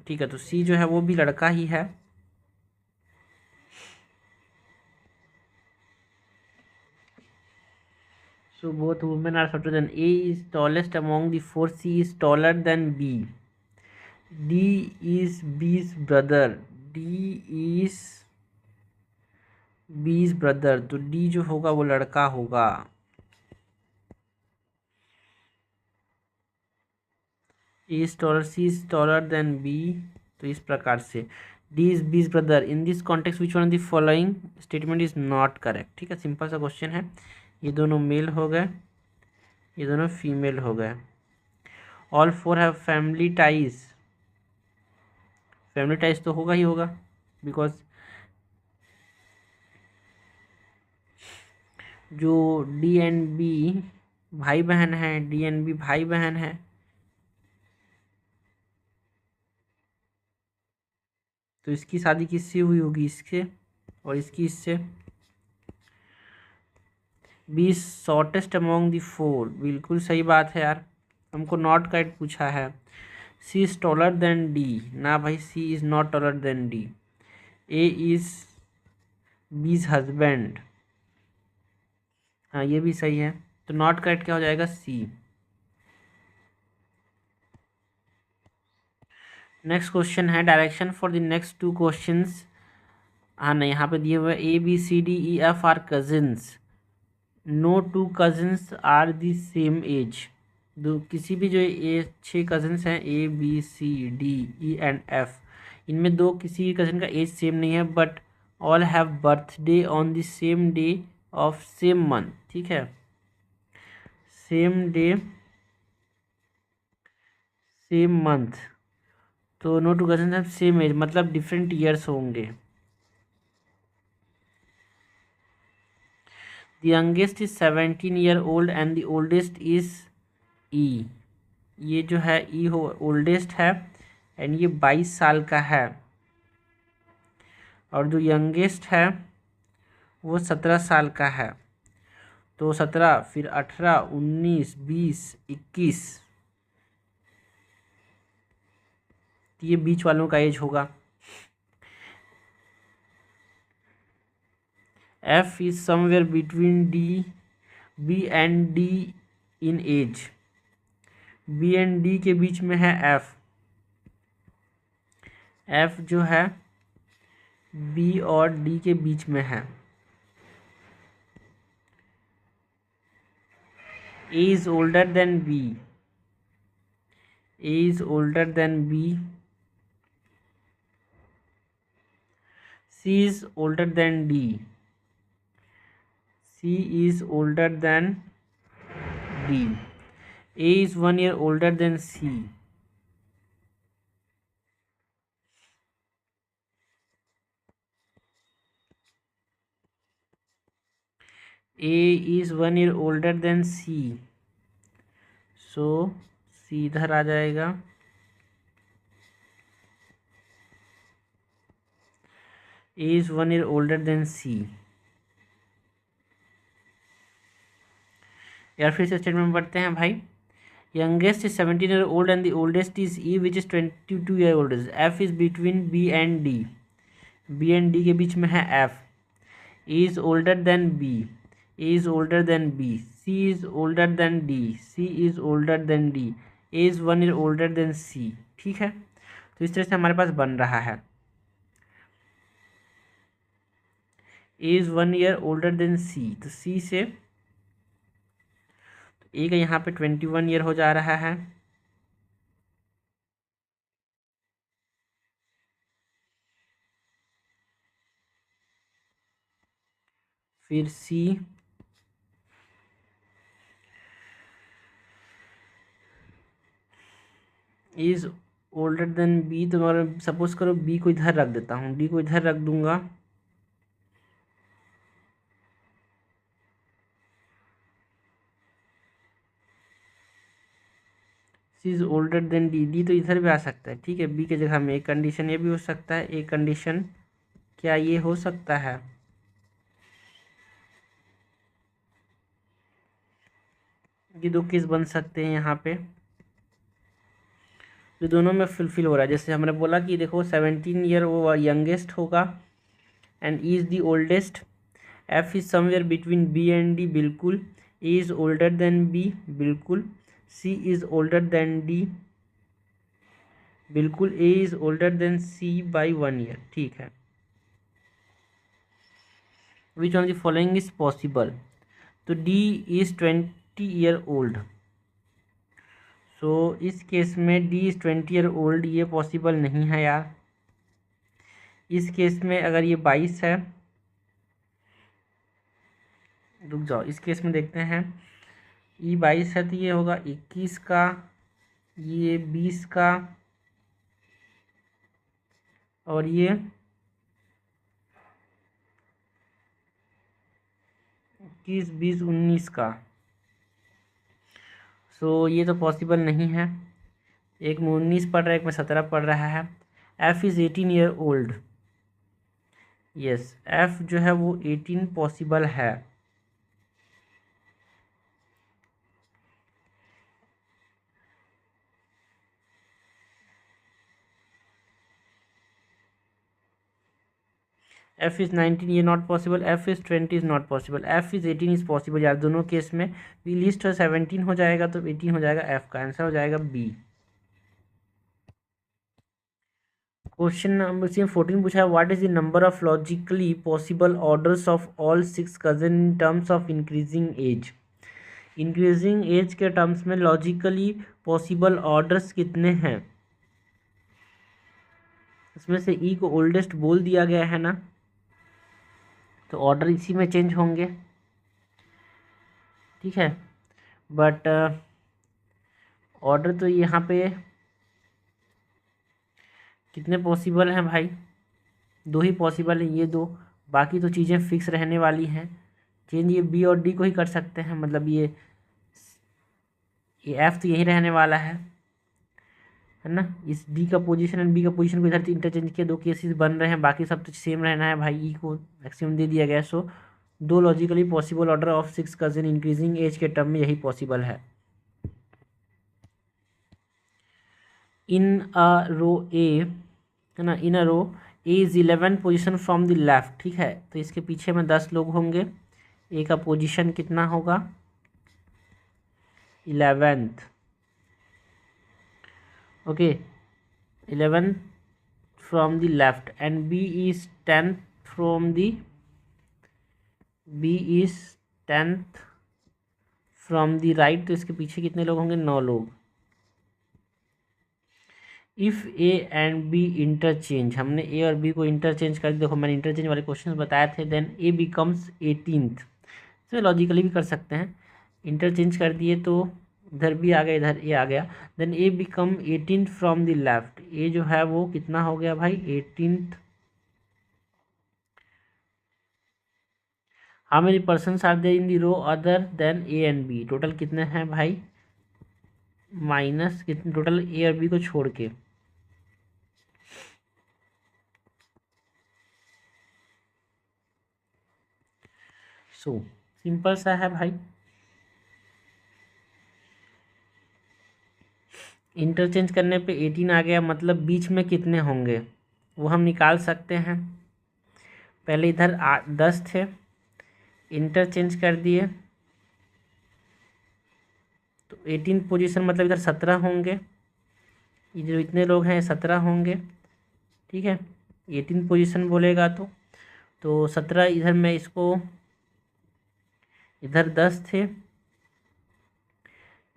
ठीक है, तो सी जो है वो भी लड़का ही है। So both women are shorter than A is tallest among the four. C is taller than B. D is B's brother. D is B's brother. तो D जो होगा वो लड़का होगा. A is taller. C is taller than B. तो इस प्रकार से D is B's brother. In this context, which one of the following statement is not correct? ठीक है, सिंपल सा क्वेश्चन है. ये दोनों मेल हो गए, ये दोनों फीमेल हो गए. All four have family ties. Family ties तो होगा ही होगा, बिकॉज जो डी एंड बी भाई बहन है, डी एंड बी भाई बहन है, तो इसकी शादी किससे हुई होगी? इससे, और इसकी इससे. बी शॉर्टेस्ट अमॉन्ग दी फोर, बिल्कुल सही बात है यार. हमको नॉट करेक्ट पूछा है. C is taller than D, ना भाई, C is not taller than D. A is B's husband, हाँ ये भी सही है. तो नॉट करेक्ट क्या हो जाएगा? सी. नेक्स्ट क्वेश्चन है direction for the next two questions. हाँ नहीं, यहाँ पे दिए हुए A B C D E F are cousins. No two cousins are the same age. दो किसी भी जो ये 6 कजिन्स हैं, A B C D E and F, इनमें दो किसी कजिन का एज सेम नहीं है, but all have birthday on the same day of same month. ठीक है, सेम डे सेम मंथ. तो no two cousins have same age, मतलब डिफरेंट ईयर्स होंगे. The youngest is 17-year-old and the oldest is E. ये जो है E हो oldest है, एंड ये 22 साल का है. और जो यंगेस्ट है वो 17 साल का है. तो 17, फिर 18, 19, 20, 21, ये बीच वालों का एज होगा. F is somewhere between B and D in age. B and D के बीच में है F. F जो है B और D के बीच में है. A is older than B. A is older than B. C is older than D. C is older than D. A is 1 year older than C. A is 1 year older than C. So C इधर आ जाएगा. A is 1 year older than C. यार फिर से statement पढ़ते हैं भाई. Youngest is 17 year old and the oldest is E which is 22 year old. F is between B and D. B and D के बीच में है F. A is older than B. A is older than B. C is older than D. C is older than D. A is 1 year older than C. ठीक है, तो इस तरह से हमारे पास बन रहा है. A is 1 year older than C, तो सी से ए का यहाँ पे 21 ईयर हो जा रहा है. फिर सी इज ओल्डर देन बी. तो मैं सपोज करो बी को इधर रख देता हूँ, डी को इधर रख दूंगा. C is older than D. D तो इधर भी आ सकता है. ठीक है, बी के जगह में एक कंडीशन ये भी हो सकता है. एक कंडीशन क्या ये हो सकता है? ये दो केस बन सकते हैं यहाँ पे, जो दोनों में फुलफिल हो रहा है. जैसे हमने बोला कि देखो 17 ईयर वो यंगेस्ट होगा and E is the oldest. F is somewhere between B and D, बिल्कुल. A is older than B, बिल्कुल। C is older than D, बिल्कुल। A is older than C by 1 year, ठीक है। Which one of the following is possible? तो D is 20 year old. So इस case में D is 20 year old, ये possible नहीं है यार। इस केस में अगर ये 22 है, रुक जाओ, इस केस में देखते हैं। ये 22 है तो ये होगा 21 का, ये 20 का, और ये 21, 20, 19 का। सो ये तो पॉसिबल नहीं है। एक में 19 पढ़ रहा है, एक में 17 पढ़ रहा है। F is 18 year old. Yes, F जो है वो 18 पॉसिबल है। एफ इज़ 19, ये not possible. F is 20 is not possible. F is 18 is possible यार, दोनों केस में। लिस्ट 17 हो जाएगा तो 18 हो जाएगा, एफ का आंसर हो जाएगा बी। क्वेश्चन नंबर 14 पूछा है, what is the number of logically possible orders of all 6 cousin in terms of increasing age? Increasing age के टर्म्स में लॉजिकली पॉसिबल ऑर्डर्स कितने हैं? इसमें से ई को ओल्डेस्ट बोल दिया गया है ना, तो ऑर्डर इसी में चेंज होंगे, ठीक है। बट ऑर्डर तो यहाँ पे कितने पॉसिबल हैं भाई? 2 ही पॉसिबल हैं, ये 2। बाकी तो चीज़ें फिक्स रहने वाली हैं। चेंज ये बी और डी को ही कर सकते हैं, मतलब ये एफ तो यही रहने वाला है ना। इस डी का पोजीशन एंड बी का पोजीशन को इधर इंटरचेंज किया, 2 केसेस बन रहे हैं, बाकी सब तो सेम रहना है भाई। ई को मैक्सिमम दे दिया गया। So 2 logically possible order of 6 cousin increasing age के टर्म में यही पॉसिबल है। इन अ रो ए, है ना, in a row A is 11 position from the left, ठीक है। तो इसके पीछे में 10 लोग होंगे। ए का पोजीशन कितना होगा? 11th, okay, 11th from the left. And B is 10th from the, B is 10th from the right. तो इसके पीछे कितने लोग होंगे? 9 लोग। If A and B interchange, हमने ए और बी को इंटरचेंज कर, देखो मैंने इंटरचेंज वाले क्वेश्चन बताए थे। देन ए बिकम्स 18th, तो लॉजिकली भी कर सकते हैं। इंटरचेंज कर दिए तो इधर भी आ गया, इधर ए आ गया। Then A become 18th from the left. A जो है वो कितना हो गया भाई? 18th। How many persons are there in the row other than A and B? Total कितने हैं भाई? माइनस कितने टोटल ए और बी को छोड़ के? सो सिंपल सा है भाई। इंटरचेंज करने पे 18 आ गया, मतलब बीच में कितने होंगे वो हम निकाल सकते हैं। पहले इधर 10 थे, इंटरचेंज कर दिए तो 18 पोजीशन, मतलब इधर 17 होंगे। इधर इतने लोग हैं 17 होंगे, ठीक है। 18 पोजीशन बोलेगा तो 17 इधर मैं इसको, इधर 10 थे,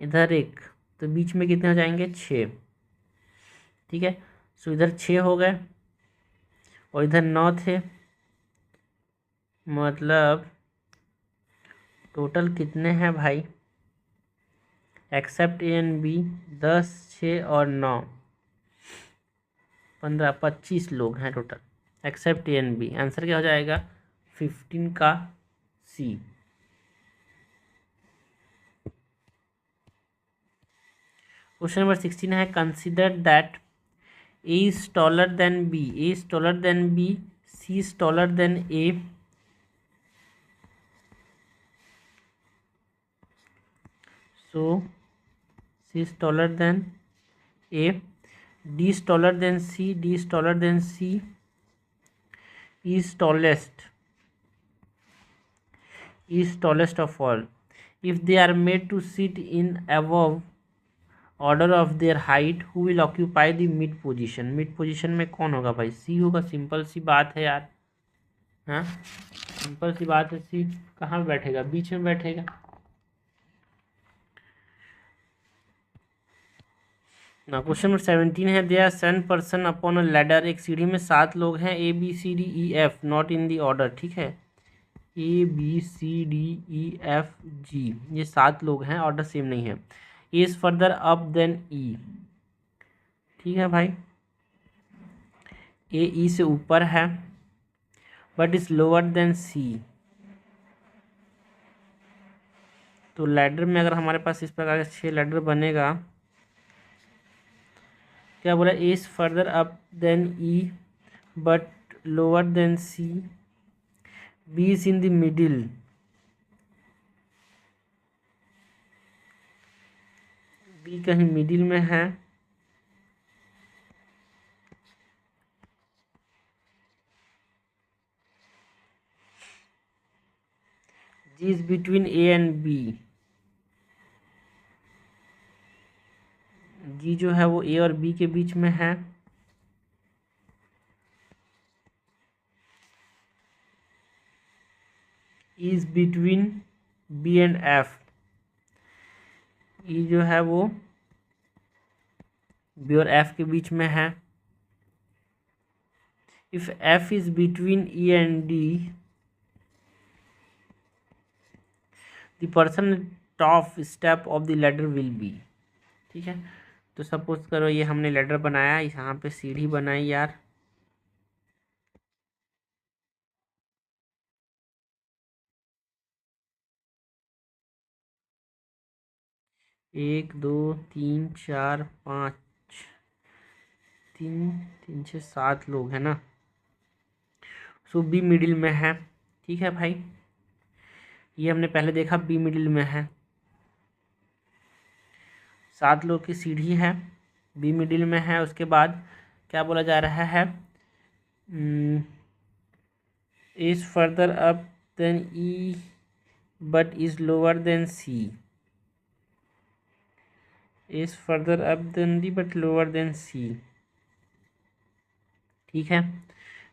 इधर 1, तो बीच में कितने हो जाएंगे? 6, ठीक है। सो इधर 6 हो गए और इधर 9 थे, मतलब टोटल कितने हैं भाई? एक्सेप्ट ए एंड बी 10, 6 और 9, 15, 25 लोग हैं total except A and B. Answer क्या हो जाएगा? 15 का सी। क्वेश्चन नंबर 16 है, consider that A is taller than B, A is taller than B, C is taller than A, so C is taller than A, D is taller than C, D is taller than C, E is tallest of all, if they are made to sit in above order of their height who will occupy the mid position. Mid position में कौन होगा भाई? सी होगा। Simple सी बात है यार। हाँ, simple सी बात है। सी कहाँ बैठेगा? बीच में बैठेगा। ना क्वेश्चन नंबर 17 है, there are 7 person upon a ladder. एक सीढ़ी में 7 लोग हैं, A B C D E F, not in the order. ठीक है, A B C D E F G, ये 7 लोग हैं, ऑर्डर सेम नहीं है। A is further up than E. ठीक है भाई, ए ई से ऊपर है but is lower than C. तो लैडर में अगर हमारे पास इस प्रकार के 6 लैडर बनेगा, क्या बोला? A is further up than E but lower than C, B is in the middle, B कहीं मिडिल में है, G is between A and B. G जो है वो ए और बी के बीच में है। Is between B and F. E जो है वो बी और एफ के बीच में है। If F is between E and D, the person top step of the ladder will be. ठीक है, तो सपोज करो ये हमने लैडर बनाया, यहाँ पे सीढ़ी बनाई यार। एक दो तीन चार पाँच, 3 3 6 7 लोग हैं ना। सो बी मिडिल में है। ठीक है भाई, ये हमने पहले देखा, बी मिडिल में है। 7 लोग की सीढ़ी है, बी मिडिल में है। उसके बाद क्या बोला जा रहा है? Is further up than E but is lower than C. Is further up than D but lower than C. ठीक है,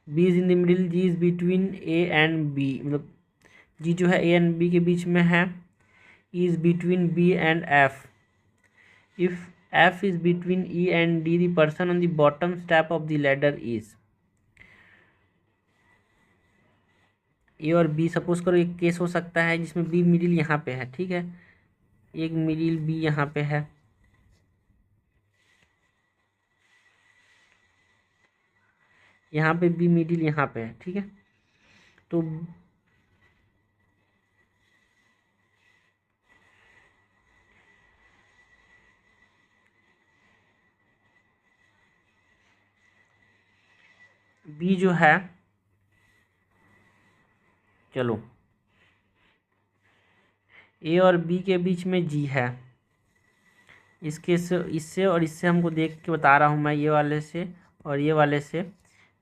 B is in the middle, G is between A and B, मतलब जी जो है ए and B के बीच में है। E is between B and F. If F is between E and D, the person on the bottom step of the ladder is. A और B, suppose करो एक केस हो सकता है जिसमें बी मिडिल यहाँ पे है। ठीक है, एक मिडिल बी यहाँ पे है, यहाँ पे बी मिडिल यहाँ पे है। ठीक है, तो बी जो है, चलो ए और बी के बीच में जी है। इसके से, इससे और इससे हमको देख के बता रहा हूँ मैं, ये वाले से और ये वाले से।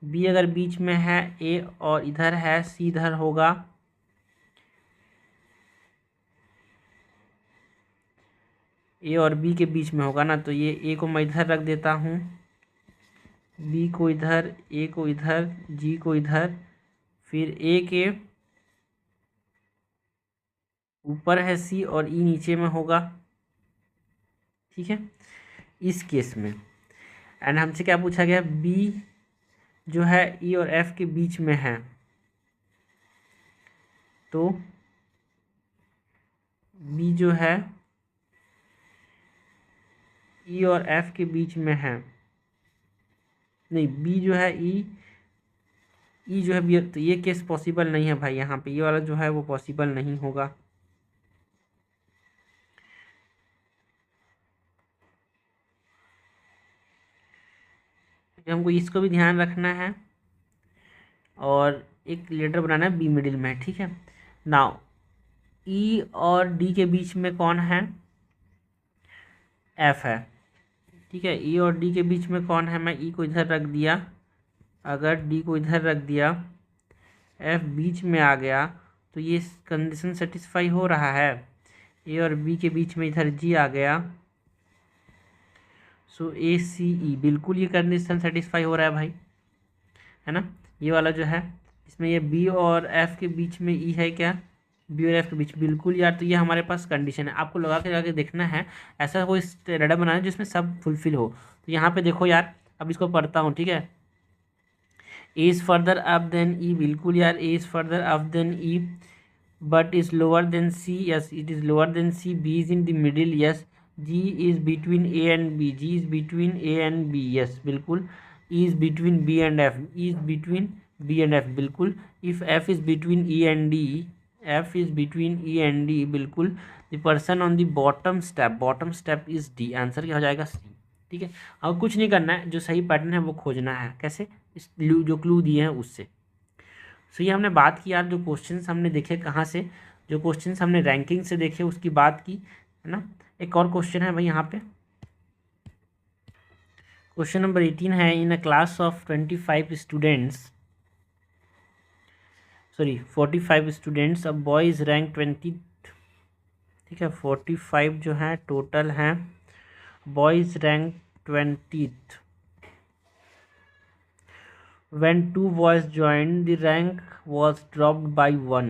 बी अगर बीच में है ए और इधर है सी, इधर होगा। ए और बी के बीच में होगा ना, तो ये ए को मैं इधर रख देता हूँ, बी को इधर, ए को इधर, जी को इधर। फिर ए के ऊपर है सी और ई नीचे में होगा। ठीक है, इस केस में। एंड हमसे क्या पूछा गया? बी जो है ई और एफ के बीच में है, तो बी जो है ई और एफ के बीच में है। नहीं, बी जो है ई जो है बी, तो ये केस पॉसिबल नहीं है भाई। यहाँ पे ये वाला जो है वो पॉसिबल नहीं होगा। हमको इसको भी ध्यान रखना है और एक लेटर बनाना है बी मिडिल में। ठीक है, नाउ ई और डी के बीच में कौन है? एफ है। ठीक है, ई और डी के बीच में कौन है? मैं ई को इधर रख दिया, अगर डी को इधर रख दिया, एफ बीच में आ गया, तो ये कंडीशन सेटिस्फाई हो रहा है। ए और बी के बीच में इधर जी आ गया। सो ए सी ई, बिल्कुल ये कंडीशन सेटिस्फाई हो रहा है भाई, है ना। ये वाला जो है इसमें ये बी और एफ के बीच में ई है क्या, बी और एफ के बीच, बिल्कुल यार। तो ये हमारे पास कंडीशन है, आपको लगा के देखना है, ऐसा कोई डाटा बनाना है जिसमें सब फुलफिल हो। तो यहाँ पे देखो यार, अब इसको पढ़ता हूँ, ठीक है। A is further up than E, बिल्कुल यार, A is further up than E but is lower than C. Yes, it is lower than C. B is in the middle. Yes. G is between A and B. G is between A and B. Yes, बिल्कुल. E is between B and F. E is between B and F. बिल्कुल. If F is between E and D, F is between E and D. बिल्कुल. The person on the bottom step is D. Answer क्या हो जाएगा? C. ठीक है, अब कुछ नहीं करना है, जो सही पैटर्न है वो खोजना है। कैसे? इस जो क्लू दिए हैं उससे। सो ये हमने बात की यार, जो क्वेश्चंस हमने देखे कहाँ से, जो क्वेश्चंस हमने रैंकिंग से देखे उसकी बात की, है ना। एक और क्वेश्चन है भाई यहाँ पे, क्वेश्चन नंबर 18 है। In a class of 25 students, sorry 45 students, a boy is rank 20, ठीक है, 45 जो है टोटल हैं, boys rank 20th। When 2 boys joined, the rank was dropped by 1।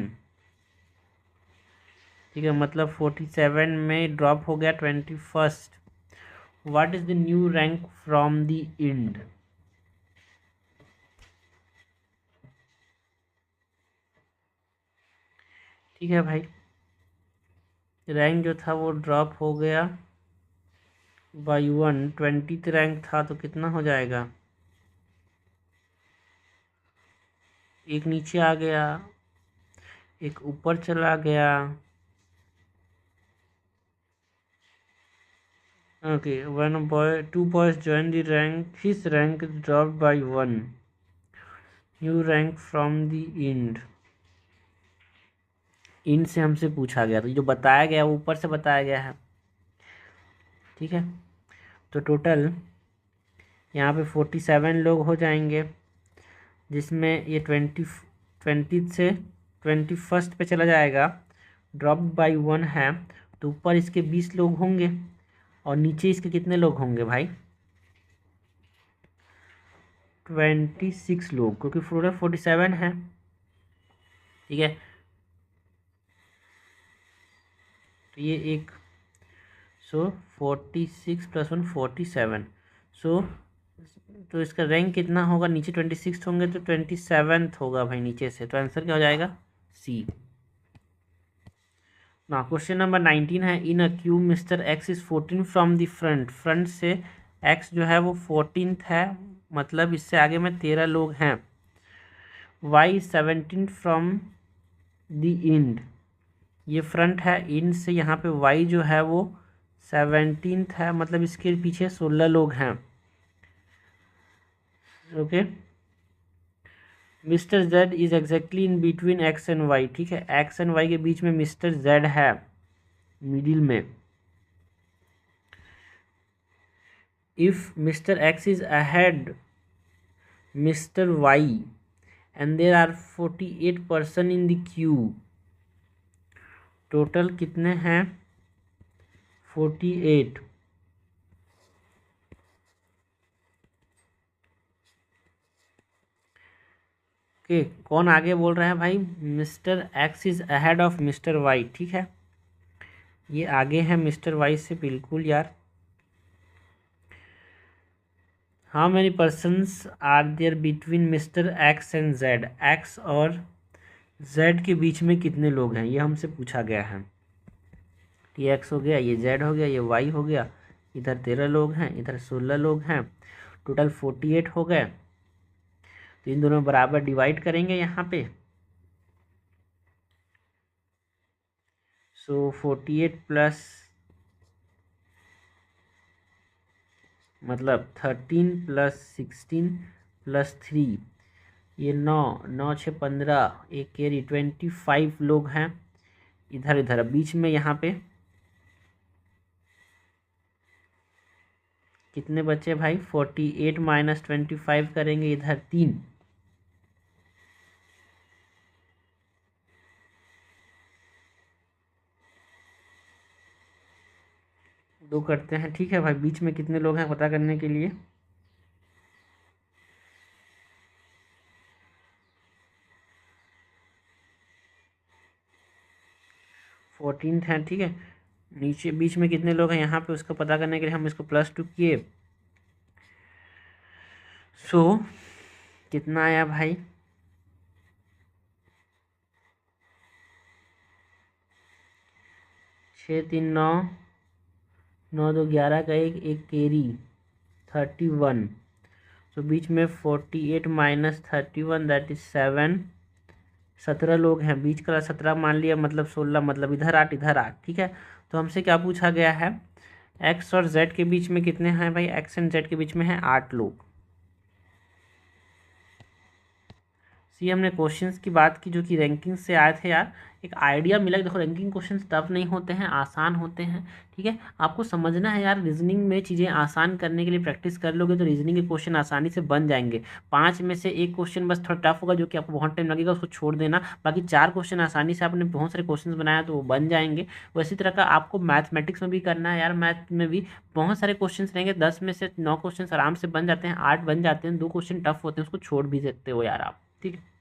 ठीक है, मतलब 47 में ड्रॉप हो गया 21st। What is the new rank from the end? ठीक है भाई, रैंक जो था वो ड्रॉप हो गया बाई 1। 20th रैंक था तो कितना हो जाएगा, एक नीचे आ गया, एक ऊपर चला गया। Okay, one boy 2 boys join the rank, his rank is dropped by 1। New rank from the end, इन से हमसे पूछा गया, तो जो बताया गया वो ऊपर से बताया गया है। ठीक है, तो टोटल यहाँ पे 47 लोग हो जाएंगे, जिसमें ये 20 से 21st पे चला जाएगा, ड्रॉप बाई 1 है, तो ऊपर इसके 20 लोग होंगे और नीचे इसके कितने लोग होंगे भाई, 26 लोग, क्योंकि टोटल 47 है। ठीक है, तो ये एक, सो 46 + 1 47, सो तो इसका रैंक कितना होगा, नीचे 26 होंगे तो 27th होगा भाई नीचे से, तो आंसर क्या हो जाएगा, सी। ना क्वेश्चन नंबर 19 है। In a queue Mister X is 14 from the front, front से एक्स जो है वो 14th है, मतलब इससे आगे में 13 लोग हैं। वाई 17 फ्रॉम द एंड, ये फ्रंट है, एंड से यहाँ पे वाई जो है वो 17th है, मतलब इसके पीछे 16 लोग हैं। Okay, Mister Z is exactly in between X and Y, ठीक है, एक्स एंड वाई के बीच में मिस्टर जेड है, मिडिल में। If Mister X is ahead Mister Y and there are 48 person in the queue, total कितने हैं, 48। Okay, कौन आगे बोल रहा है भाई, Mister X is ahead of Mister Y, ठीक है, ये आगे है मिस्टर वाई से, बिल्कुल यार। How many persons are there between Mister X and Z, X और जेड के बीच में कितने लोग हैं, ये हमसे पूछा गया है। ये एक्स हो गया, ये जेड हो गया, ये वाई हो गया, इधर 13 लोग हैं, इधर 16 लोग हैं, टोटल 48 हो गए। तो इन दोनों बराबर डिवाइड करेंगे यहाँ पे, सो 48 प्लस, मतलब 13 + 16 + 3, ये 9 6 15, एक कैरी 25 लोग हैं इधर इधर। बीच में यहाँ पे कितने बचे भाई, 48 - 25 करेंगे, इधर 3, 2 करते हैं, ठीक है भाई। बीच में कितने लोग हैं पता करने के लिए। 14th है, ठीक है। नीचे बीच में कितने लोग हैं यहाँ पे उसको पता करने के लिए हम इसको +2 किए। सो कितना आया भाई, 6 3 9, 9 2 11 का एक कैरी 31। तो बीच में 48 माइनस 31 दैट इज 7। 17 लोग हैं, बीच का 17 मान लिया, मतलब 16, मतलब इधर 8 इधर 8, ठीक है। तो हमसे क्या पूछा गया है, एक्स और जेड के बीच में कितने हैं भाई, एक्स एंड जेड के बीच में है 8 लोग। सी हमने क्वेश्चंस की बात की जो कि रैंकिंग से आए थे यार, एक आइडिया मिला कि देखो रैंकिंग क्वेश्चंस टफ नहीं होते हैं, आसान होते हैं, ठीक है। आपको समझना है यार, रीजनिंग में चीज़ें आसान करने के लिए प्रैक्टिस कर लोगे तो रीजनिंग के क्वेश्चन आसानी से बन जाएंगे। 5 में से एक क्वेश्चन बस थोड़ा टफ होगा जो कि आपको बहुत टाइम लगेगा, उसको छोड़ देना। बाकी 4 क्वेश्चन आसानी से आपने बहुत सारे क्वेश्चन बनाया तो वो बन जाएंगे। वैसी तरह का आपको मैथमेटिक्स में भी करना है यार, मैथ में भी बहुत सारे क्वेश्चन रहेंगे, 10 में से 9 क्वेश्चन आराम से बन जाते हैं, 8 बन जाते हैं, 2 क्वेश्चन टफ होते हैं, उसको छोड़ भी सकते हो यार आप, ठीक है।